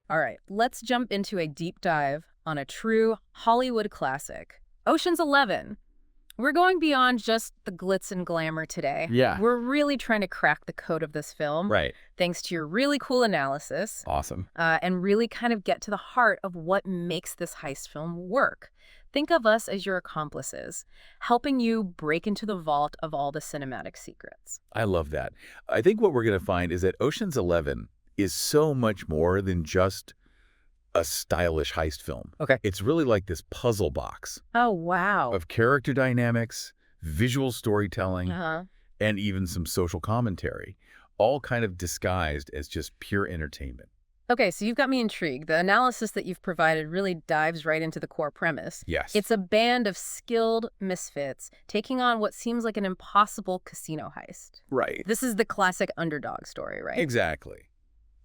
All right, let's jump into a deep dive on a true Hollywood classic, Ocean's 11. We're going beyond just the glitz and glamour today. Yeah. We're really trying to crack the code of this film. Right. Thanks to your really cool analysis. Awesome. And really kind of get to the heart of what makes this heist film work. Think of us as your accomplices, helping you break into the vault of all the cinematic secrets. I love that. I think what we're going to find is that Ocean's 11 is so much more than just a stylish heist film. Okay. It's really like this puzzle box Oh, wow. of character dynamics, visual storytelling, Uh-huh. and even some social commentary, all kind of disguised as just pure entertainment. Okay, so you've got me intrigued. The analysis that you've provided really dives right into the core premise. Yes. It's a band of skilled misfits taking on what seems like an impossible casino heist. right. This is the classic underdog story, right? Exactly.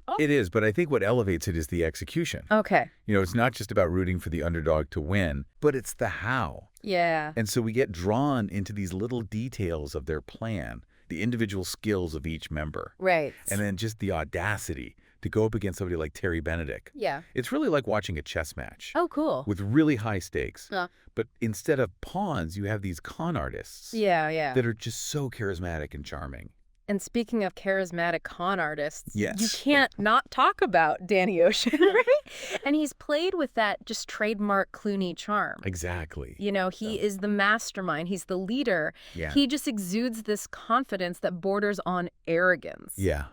Oh. It is, but I think what elevates it is the execution. Okay. It's not just about rooting for the underdog to win, but it's the how. Yeah. And so we get drawn into these little details of their plan, the individual skills of each member, Right. and then just the audacity to go up against somebody like Terry Benedict. Yeah. It's really like watching a chess match Oh, cool. with really high stakes. Yeah. But instead of pawns, you have these con artists Yeah. that are just so charismatic and charming. And speaking of charismatic con artists, Yes. you can't not talk about Danny Ocean, right? And he's played with that just trademark Clooney charm. Exactly. He is the mastermind. He's the leader. Yeah. He just exudes this confidence that borders on arrogance. Yeah.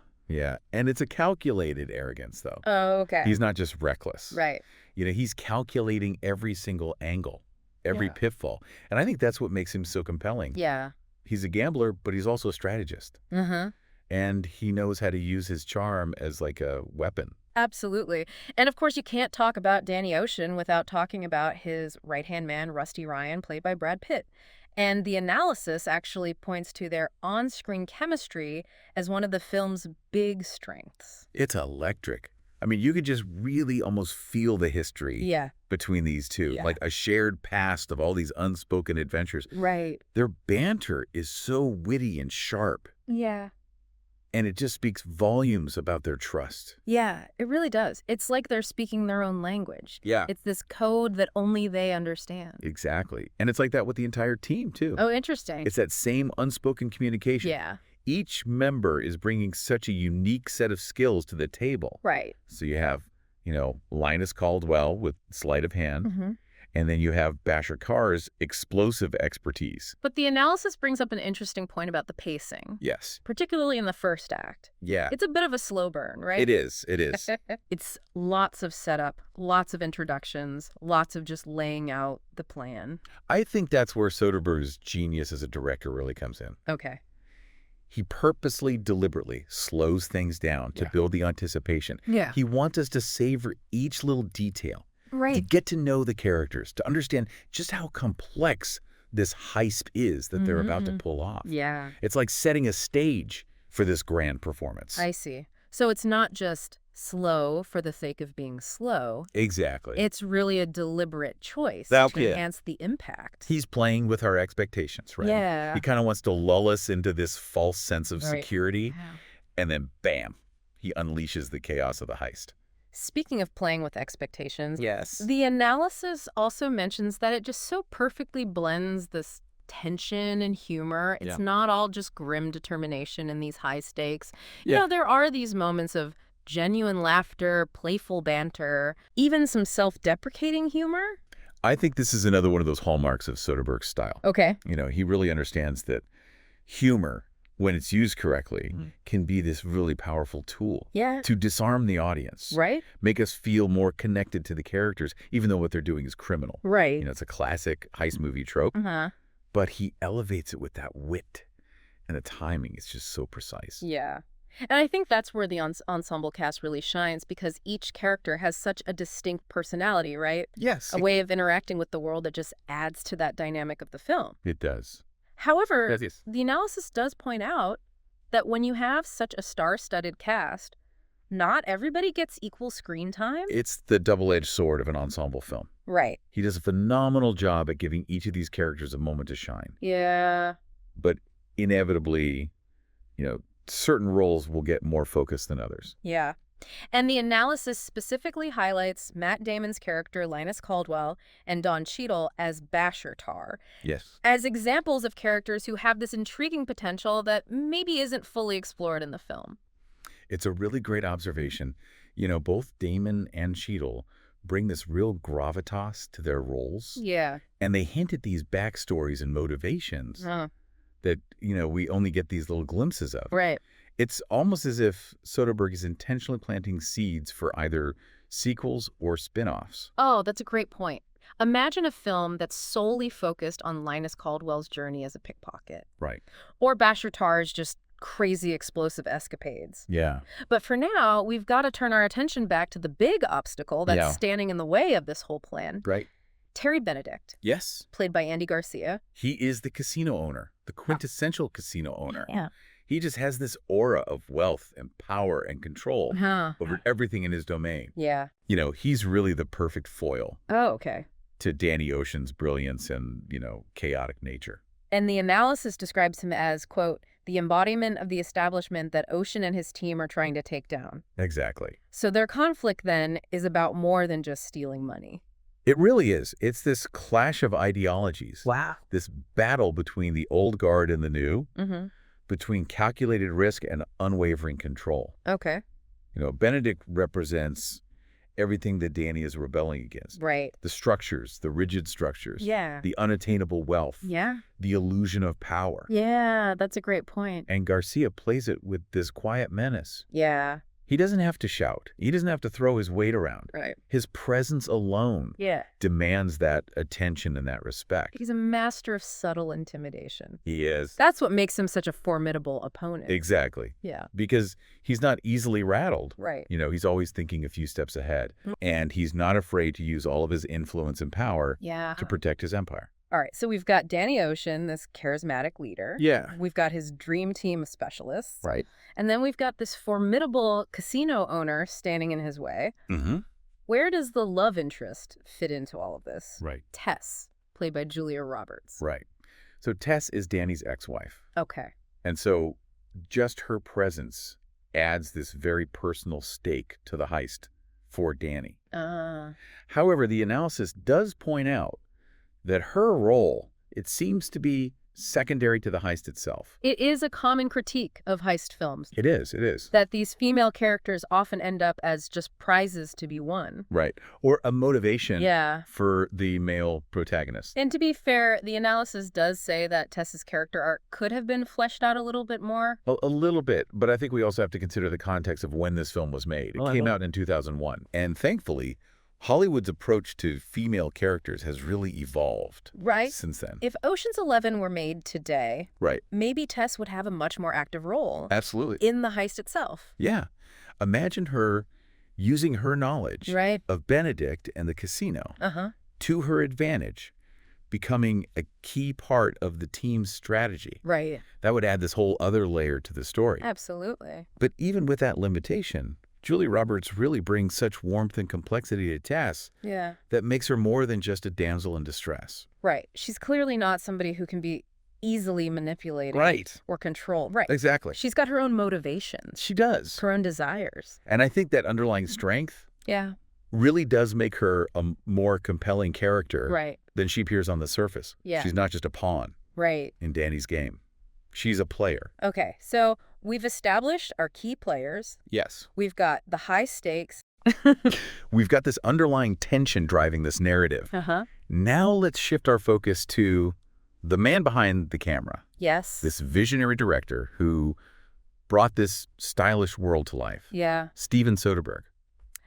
And it's a calculated arrogance, though. Oh, okay. He's not just reckless. Right. He's calculating every single angle, every Yeah. pitfall. And I think that's what makes him so compelling. Yeah. He's a gambler, but he's also a strategist. Mm-hmm. And he knows how to use his charm as like a weapon. Absolutely. And of course, you can't talk about Danny Ocean without talking about his right-hand man, Rusty Ryan, played by Brad Pitt. And the analysis actually points to their on-screen chemistry as one of the film's big strengths. It's electric. I mean, you could just really almost feel the history Yeah. between these two, Yeah. like a shared past of all these unspoken adventures. Right. Their banter is so witty and sharp, Yeah. and it just speaks volumes about their trust. Yeah, it really does. It's like they're speaking their own language. Yeah. It's this code that only they understand. Exactly. And it's like that with the entire team, too. Oh, interesting. It's that same unspoken communication. Yeah. Each member is bringing such a unique set of skills to the table. Right. So you have, Linus Caldwell with sleight of hand, Mm-hmm. and then you have Basher Carr's explosive expertise. But the analysis brings up an interesting point about the pacing, Yes. particularly in the first act. Yeah. It's a bit of a slow burn, right? It is. It's lots of setup, lots of introductions, lots of just laying out the plan. I think that's where Soderbergh's genius as a director really comes in. Okay. He purposely, deliberately slows things down to Yeah. build the anticipation. Yeah. He wants us to savor each little detail, to Right. get to know the characters, to understand just how complex this heist is that they're about to pull off. Yeah. It's like setting a stage for this grand performance. I see. So it's not just slow for the sake of being slow. Exactly. It's really a deliberate choice That's to it. enhance the impact. He's playing with our expectations, right? Yeah. He kind of wants to lull us into this false sense of Right. security, Wow. and then bam, he unleashes the chaos of the heist. Speaking of playing with expectations, Yes. the analysis also mentions that it just so perfectly blends this tension and humor. It's Yeah. not all just grim determination in these high stakes. Yeah. There are these moments of genuine laughter, playful banter, even some self-deprecating humor. I think this is another one of those hallmarks of Soderbergh's style. Okay. He really understands that humor, when it's used correctly, can be this really powerful tool Yeah. to disarm the audience, Right? make us feel more connected to the characters, even though what they're doing is criminal. Right. It's a classic heist movie trope, Uh-huh. but he elevates it with that wit, and the timing is just so precise. Yeah. And I think that's where the ensemble cast really shines, because each character has such a distinct personality, right? Yes, A way of interacting with the world that just adds to that dynamic of the film. it does. However, Yes. the analysis does point out that when you have such a star-studded cast, not everybody gets equal screen time. It's the double-edged sword of an ensemble film. Right. He does a phenomenal job at giving each of these characters a moment to shine. Yeah. But inevitably, certain roles will get more focus than others. Yeah. And the analysis specifically highlights Matt Damon's character Linus Caldwell and Don Cheadle as Basher Tar Yes. as examples of characters who have this intriguing potential that maybe isn't fully explored in the film. It's a really great observation. You know, both Damon and Cheadle bring this real gravitas to their roles, Yeah. and they hint at these backstories and motivations that, we only get these little glimpses of. Right. It's almost as if Soderbergh is intentionally planting seeds for either sequels or spin-offs. Oh, that's a great point. Imagine a film that's solely focused on Linus Caldwell's journey as a pickpocket. Right. Or Basher Tar's just crazy explosive escapades. Yeah. But for now, we've got to turn our attention back to the big obstacle that's Yeah. standing in the way of this whole plan. Right. Terry Benedict, Yes. played by Andy Garcia. He is the casino owner, the quintessential casino owner. Yeah. He just has this aura of wealth and power and control Huh. over everything in his domain. Yeah. He's really the perfect foil Oh, okay. to Danny Ocean's brilliance and, chaotic nature. And the analysis describes him as, quote, the embodiment of the establishment that Ocean and his team are trying to take down. Exactly. So their conflict, then, is about more than just stealing money. It really is. It's this clash of ideologies. Wow. This battle between the old guard and the new, Mm-hmm. between calculated risk and unwavering control. Okay. Benedict represents everything that Danny is rebelling against. Right. The structures, the rigid structures. Yeah. The unattainable wealth. Yeah. The illusion of power. Yeah, that's a great point. And Garcia plays it with this quiet menace. Yeah. He doesn't have to shout. He doesn't have to throw his weight around. Right. His presence alone Yeah. demands that attention and that respect. He's a master of subtle intimidation. He is. That's what makes him such a formidable opponent. Exactly. Yeah. Because he's not easily rattled. Right. He's always thinking a few steps ahead. And he's not afraid to use all of his influence and power Yeah. to protect his empire. All right, so we've got Danny Ocean, this charismatic leader. Yeah. We've got his dream team of specialists. Right. And then we've got this formidable casino owner standing in his way. Mm-hmm. Where does the love interest fit into all of this? Right. Tess, played by Julia Roberts. Right. So Tess is Danny's ex-wife. Okay. And so just her presence adds this very personal stake to the heist for Danny. However, the analysis does point out that her role, it seems to be secondary to the heist itself. It is a common critique of heist films. It is. That these female characters often end up as just prizes to be won. Right. Or a motivation Yeah. for the male protagonist. And to be fair, the analysis does say that Tess's character arc could have been fleshed out a little bit more. A little bit, but I think we also have to consider the context of when this film was made. It came out in 2001. And thankfully, Hollywood's approach to female characters has really evolved Right. since then. If Ocean's 11 were made today, Right. maybe Tess would have a much more active role Absolutely. in the heist itself. Yeah. Imagine her using her knowledge Right. of Benedict and the casino Uh-huh. to her advantage, becoming a key part of the team's strategy. Right. That would add this whole other layer to the story. Absolutely. But even with that limitation, Julia Roberts really brings such warmth and complexity to Tess Yeah. that makes her more than just a damsel in distress. Right. She's clearly not somebody who can be easily manipulated Right. or controlled. Right. Exactly. She's got her own motivations, She does. her own desires. And I think that underlying strength Yeah. really does make her a more compelling character Right. than she appears on the surface. Yeah. She's not just a pawn Right. in Danny's game. She's a player. Okay. So we've established our key players. Yes. We've got the high stakes. We've got this underlying tension driving this narrative. Uh-huh. Now let's shift our focus to the man behind the camera, Yes. this visionary director who brought this stylish world to life, Yeah. Steven Soderbergh.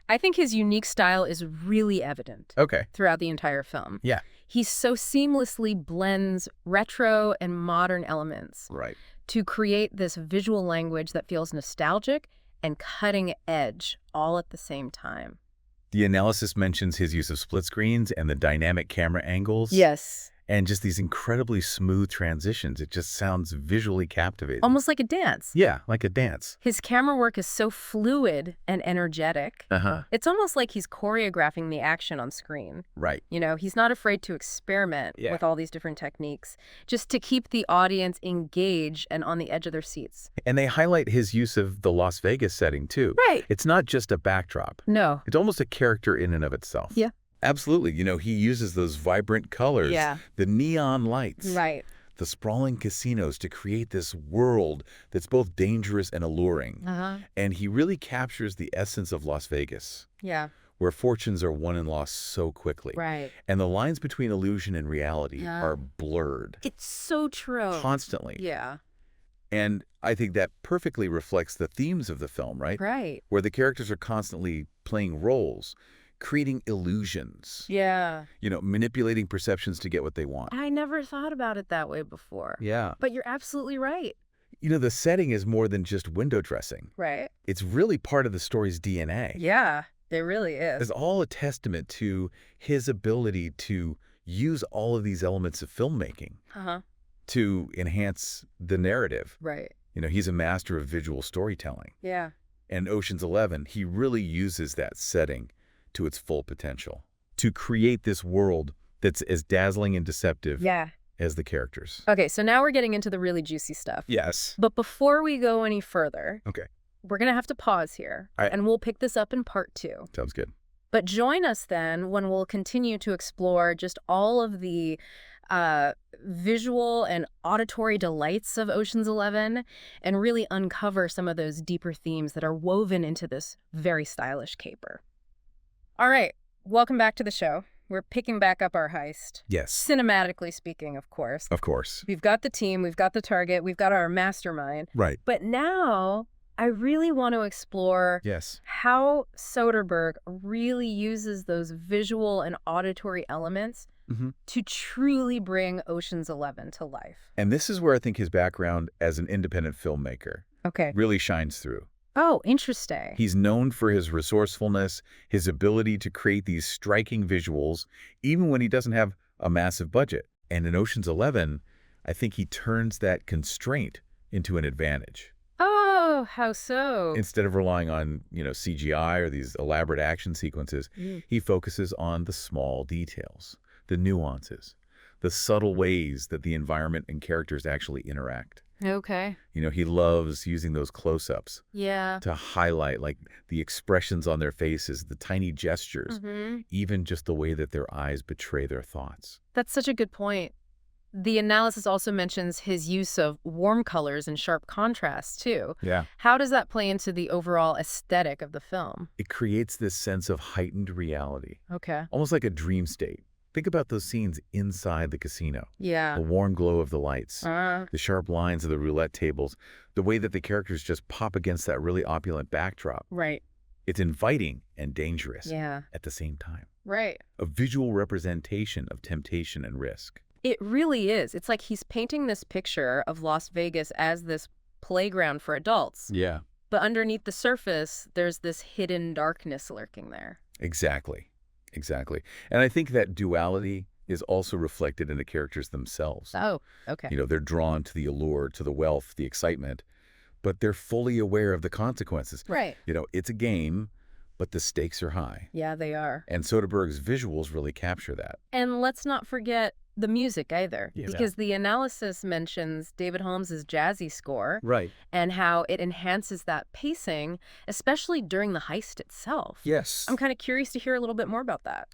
I think his unique style is really evident Okay. throughout the entire film. Yeah. He so seamlessly blends retro and modern elements Right. to create this visual language that feels nostalgic and cutting edge all at the same time. The analysis mentions his use of split screens and the dynamic camera angles. Yes. And just these incredibly smooth transitions. It just sounds visually captivating. Almost like a dance. Yeah, like a dance. His camera work is so fluid and energetic. It's almost like he's choreographing the action on screen. Right. You know, he's not afraid to experiment with all these different techniques just to keep the audience engaged and on the edge of their seats. And they highlight his use of the Las Vegas setting, too. Right. It's not just a backdrop. No. It's almost a character in and of itself. Yeah. Absolutely. You know, he uses those vibrant colors, the neon lights, the sprawling casinos to create this world that's both dangerous and alluring. And he really captures the essence of Las Vegas. Yeah. Where fortunes are won and lost so quickly. Right. And the lines between illusion and reality are blurred. It's so true. Constantly. Yeah. And I think that perfectly reflects the themes of the film, right? Right. Where the characters are constantly playing roles, creating illusions. Yeah. You know, manipulating perceptions to get what they want. I never thought about it that way before. Yeah. But you're absolutely right. You know, the setting is more than just window dressing. Right. It's really part of the story's DNA. Yeah, it really is. It's all a testament to his ability to use all of these elements of filmmaking to enhance the narrative. Right. You know, he's a master of visual storytelling. Yeah. And Ocean's 11, he really uses that setting to its full potential to create this world that's as dazzling and deceptive as the characters. Okay, so now we're getting into the really juicy stuff. Yes. But before we go any further, we're going to have to pause here, and we'll pick this up in part 2. Sounds good. But join us then when we'll continue to explore just all of the visual and auditory delights of Ocean's 11 and really uncover some of those deeper themes that are woven into this very stylish caper. All right, welcome back to the show. We're picking back up our heist. Yes. Cinematically speaking, of course. Of course. We've got the team, we've got the target, we've got our mastermind. Right. But now I really want to explore how Soderbergh really uses those visual and auditory elements to truly bring Ocean's 11 to life. And this is where I think his background as an independent filmmaker really shines through. Oh, interesting. He's known for his resourcefulness, his ability to create these striking visuals, even when he doesn't have a massive budget. And in Ocean's 11, I think he turns that constraint into an advantage. Oh, how so? Instead of relying on, you know, CGI or these elaborate action sequences, he focuses on the small details, the nuances, the subtle ways that the environment and characters actually interact. Okay. You know, he loves using those close-ups to highlight, like, the expressions on their faces, the tiny gestures, even just the way that their eyes betray their thoughts. That's such a good point. The analysis also mentions his use of warm colors and sharp contrasts, too. Yeah. How does that play into the overall aesthetic of the film? It creates this sense of heightened reality. Okay. Almost like a dream state. Think about those scenes inside the casino. Yeah. The warm glow of the lights, the sharp lines of the roulette tables, the way that the characters just pop against that really opulent backdrop. Right. It's inviting and dangerous at the same time. Right. A visual representation of temptation and risk. It really is. It's like he's painting this picture of Las Vegas as this playground for adults. Yeah. But underneath the surface, there's this hidden darkness lurking there. Exactly. Exactly. And I think that duality is also reflected in the characters themselves. Oh, okay. You know, they're drawn to the allure, to the wealth, the excitement, but they're fully aware of the consequences. Right. You know, it's a game, but the stakes are high. Yeah, they are. And Soderbergh's visuals really capture that. And let's not forget the music either, because the analysis mentions David Holmes's jazzy score, and how it enhances that pacing, especially during the heist itself. Yes. I'm kind of curious to hear a little bit more about that.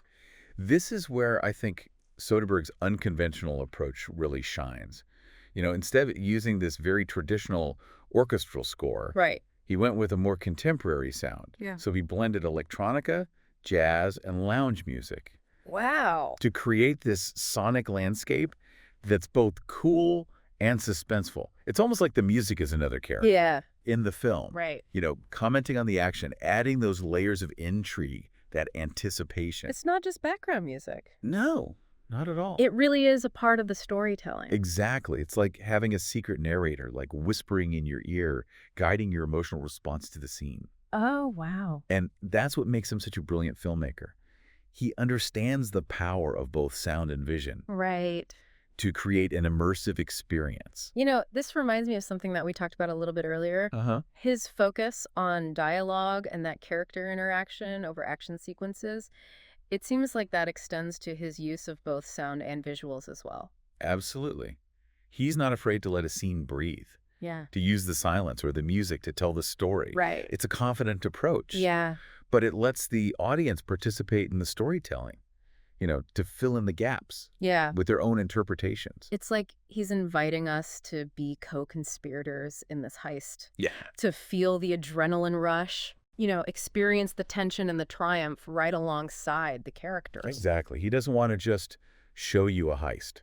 This is where I think Soderbergh's unconventional approach really shines. You know, instead of using this very traditional orchestral score, he went with a more contemporary sound. Yeah. So he blended electronica, jazz, and lounge music. Wow. To create this sonic landscape that's both cool and suspenseful. It's almost like the music is another character in the film. Right. You know, commenting on the action, adding those layers of intrigue, that anticipation. It's not just background music. No, not at all. It really is a part of the storytelling. Exactly. It's like having a secret narrator, like whispering in your ear, guiding your emotional response to the scene. Oh, wow. And that's what makes him such a brilliant filmmaker. He understands the power of both sound and vision Right. to create an immersive experience. You know, this reminds me of something that we talked about a little bit earlier. Uh-huh. His focus on dialogue and that character interaction over action sequences, it seems like that extends to his use of both sound and visuals as well. Absolutely. He's not afraid to let a scene breathe, Yeah. to use the silence or the music to tell the story. Right. It's a confident approach. Yeah. But it lets the audience participate in the storytelling, to fill in the gaps Yeah. with their own interpretations. It's like he's inviting us to be co-conspirators in this heist, Yeah. to feel the adrenaline rush, experience the tension and the triumph right alongside the characters. Exactly. He doesn't want to just show you a heist.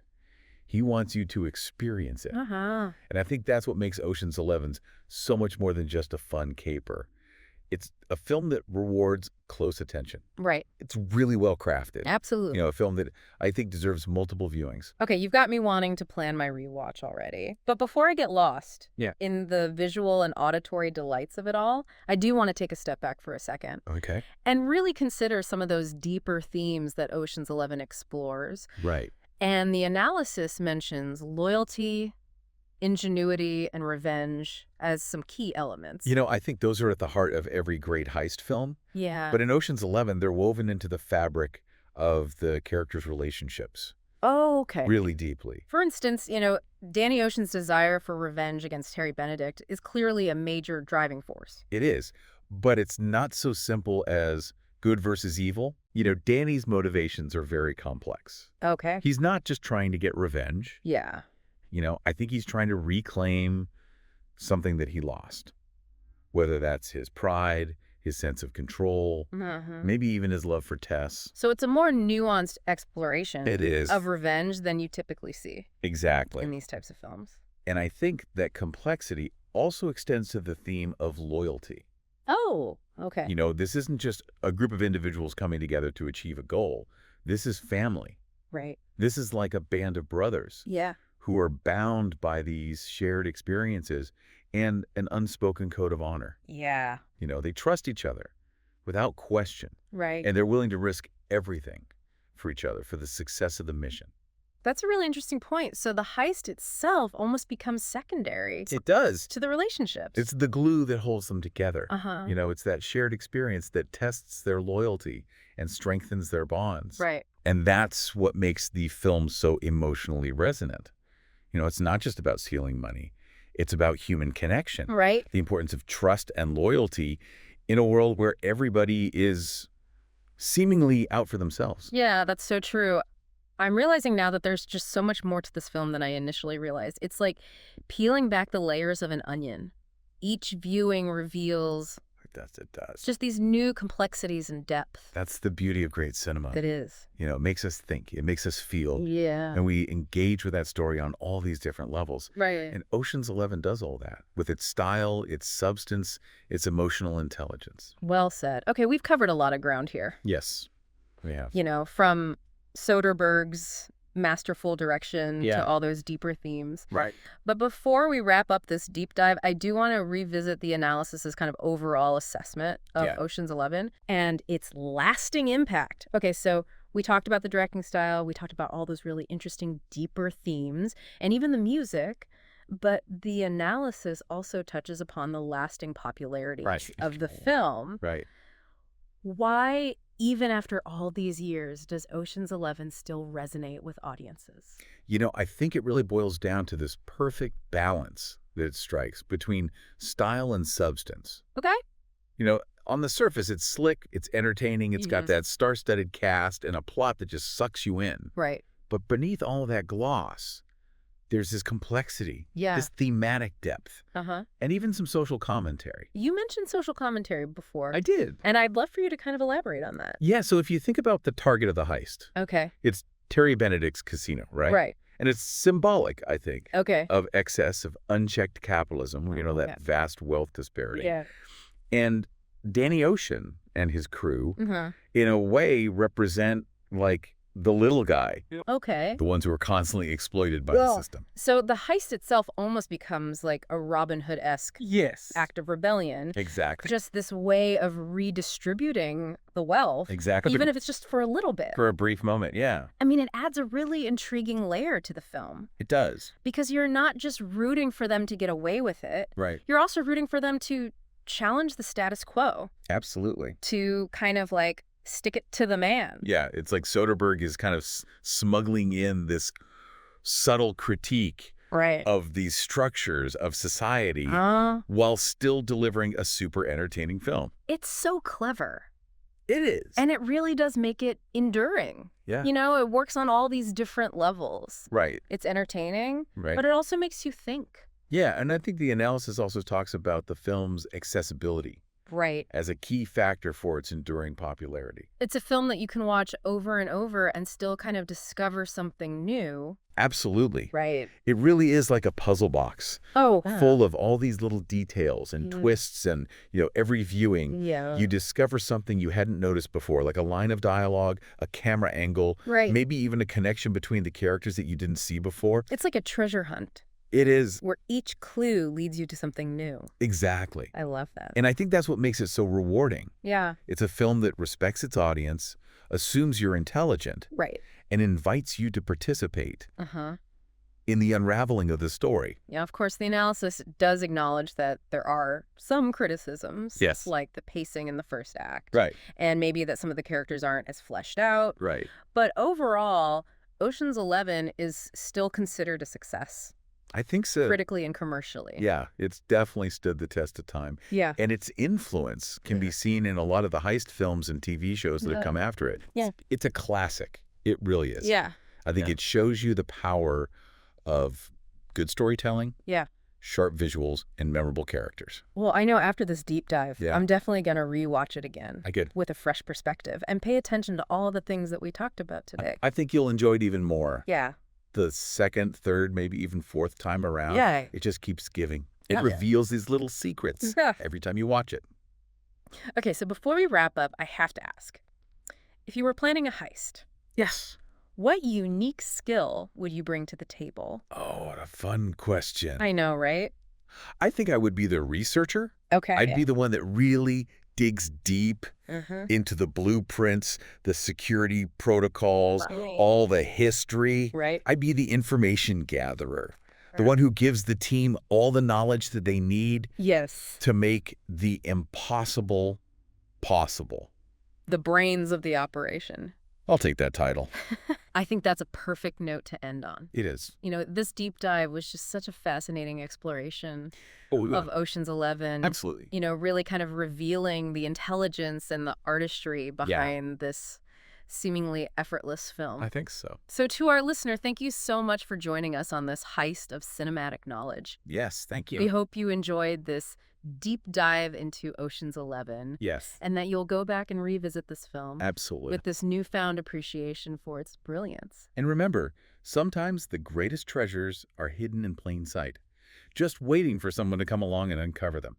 He wants you to experience it. Uh-huh. And I think that's what makes Ocean's 11 so much more than just a fun caper. It's a film that rewards close attention. Right. It's really well crafted. Absolutely. A film that I think deserves multiple viewings. Okay, you've got me wanting to plan my rewatch already. But before I get lost in the visual and auditory delights of it all, I do want to take a step back for a second Okay. and really consider some of those deeper themes that Ocean's 11 explores. Right. And the analysis mentions loyalty, ingenuity, and revenge as some key elements. I think those are at the heart of every great heist film. Yeah. But in Ocean's 11, they're woven into the fabric of the characters' relationships Oh, okay. really deeply. For instance, Danny Ocean's desire for revenge against Harry Benedict is clearly a major driving force. It is. But it's not so simple as good versus evil. Danny's motivations are very complex. Okay. He's not just trying to get revenge. Yeah. I think he's trying to reclaim something that he lost, whether that's his pride, his sense of control, maybe even his love for Tess. So it's a more nuanced exploration It is. of revenge than you typically see Exactly. in these types of films. And I think that complexity also extends to the theme of loyalty. Oh, okay. This isn't just a group of individuals coming together to achieve a goal. This is family. Right. This is like a band of brothers Yeah. who are bound by these shared experiences and an unspoken code of honor. Yeah. They trust each other without question, Right. and they're willing to risk everything for each other for the success of the mission. That's a really interesting point. So the heist itself almost becomes secondary It does. to the relationships. It's the glue that holds them together. Uh-huh. It's that shared experience that tests their loyalty and strengthens their bonds. Right. And that's what makes the film so emotionally resonant. It's not just about stealing money. It's about human connection. Right. The importance of trust and loyalty in a world where everybody is seemingly out for themselves. Yeah, that's so true. I'm realizing now that there's just so much more to this film than I initially realized. It's like peeling back the layers of an onion. Each viewing reveals It does. just these new complexities and depth. That's the beauty of great cinema. It is. It makes us think. It makes us feel. Yeah. And we engage with that story on all these different levels. Right. And Ocean's 11 does all that with its style, its substance, its emotional intelligence. Well said. Okay, we've covered a lot of ground here. Yes, we have. From Soderbergh's masterful direction Yeah. to all those deeper themes. Right. But before we wrap up this deep dive, I do want to revisit the analysis's kind of overall assessment of Ocean's 11 and its lasting impact. Okay, so we talked about the directing style, we talked about all those really interesting deeper themes, and even the music, but the analysis also touches upon the lasting popularity of the film. Right. Why, even after all these years, does Ocean's 11 still resonate with audiences? I think it really boils down to this perfect balance that it strikes between style and substance. Okay. On the surface, it's slick, it's entertaining, it's got that star-studded cast and a plot that just sucks you in. Right. But beneath all of that gloss, there's this complexity, this thematic depth, and even some social commentary. You mentioned social commentary before. I did. And I'd love for you to kind of elaborate on that. Yeah, so if you think about the target of the heist, Okay. it's Terry Benedict's casino, right? Right. And it's symbolic, I think, Okay. of excess, of unchecked capitalism, that vast wealth disparity. Yeah. And Danny Ocean and his crew, Mm-hmm. in a way, represent, like, the little guy, Okay. the ones who are constantly exploited by the system. So the heist itself almost becomes like a Robin Hood-esque Yes. act of rebellion. Exactly. Just this way of redistributing the wealth. Exactly. Even if it's just for a little bit. For a brief moment, yeah. I mean, it adds a really intriguing layer to the film. It does. Because you're not just rooting for them to get away with it. Right. You're also rooting for them to challenge the status quo. Absolutely. To kind of like stick it to the man. Yeah, it's like Soderbergh is kind of smuggling in this subtle critique of these structures of society while still delivering a super entertaining film. It's so clever. It is. And it really does make it enduring. Yeah. You know, it works on all these different levels. Right. It's entertaining, right. but it also makes you think. Yeah, and I think the analysis also talks about the film's accessibility. Right. As a key factor for its enduring popularity. It's a film that you can watch over and over and still kind of discover something new. Absolutely. Right. It really is like a puzzle box. Oh. Full of all these little details and twists and, every viewing, you discover something you hadn't noticed before, like a line of dialogue, a camera angle, maybe even a connection between the characters that you didn't see before. It's like a treasure hunt. It is. Where each clue leads you to something new. Exactly. I love that. And I think that's what makes it so rewarding. Yeah. It's a film that respects its audience, assumes you're intelligent, and invites you to participate in the unraveling of the story. Yeah, of course, the analysis does acknowledge that there are some criticisms. Yes. Like the pacing in the first act. Right. And maybe that some of the characters aren't as fleshed out. Right. But overall, Ocean's 11 is still considered a success. I think so. Critically and commercially. Yeah, it's definitely stood the test of time. Yeah. And its influence can be seen in a lot of the heist films and TV shows that have come after it. Yeah. It's a classic. It really is. Yeah. I think it shows you the power of good storytelling, sharp visuals, and memorable characters. Well, I know after this deep dive, Yeah. I'm definitely going to rewatch it again. With a fresh perspective and pay attention to all the things that we talked about today. I think you'll enjoy it even more. Yeah. The second, third, maybe even fourth time around. Yeah. It just keeps giving. It reveals these little secrets every time you watch it. Okay, so before we wrap up, I have to ask. If you were planning a heist, what unique skill would you bring to the table? Oh, what a fun question. I know, right? I think I would be the researcher. Okay. I'd be the one that really digs deep into the blueprints, the security protocols, all the history. Right. I'd be the information gatherer, the one who gives the team all the knowledge that they need to make the impossible possible. The brains of the operation. I'll take that title. I think that's a perfect note to end on. It is. You know, this deep dive was just such a fascinating exploration of Ocean's 11. Absolutely. You know, really kind of revealing the intelligence and the artistry behind this seemingly effortless film. I think so. So to our listener, thank you so much for joining us on this heist of cinematic knowledge. Yes, thank you. We hope you enjoyed this deep dive into Ocean's 11. Yes. And that you'll go back and revisit this film. Absolutely. With this newfound appreciation for its brilliance. And remember, sometimes the greatest treasures are hidden in plain sight, just waiting for someone to come along and uncover them.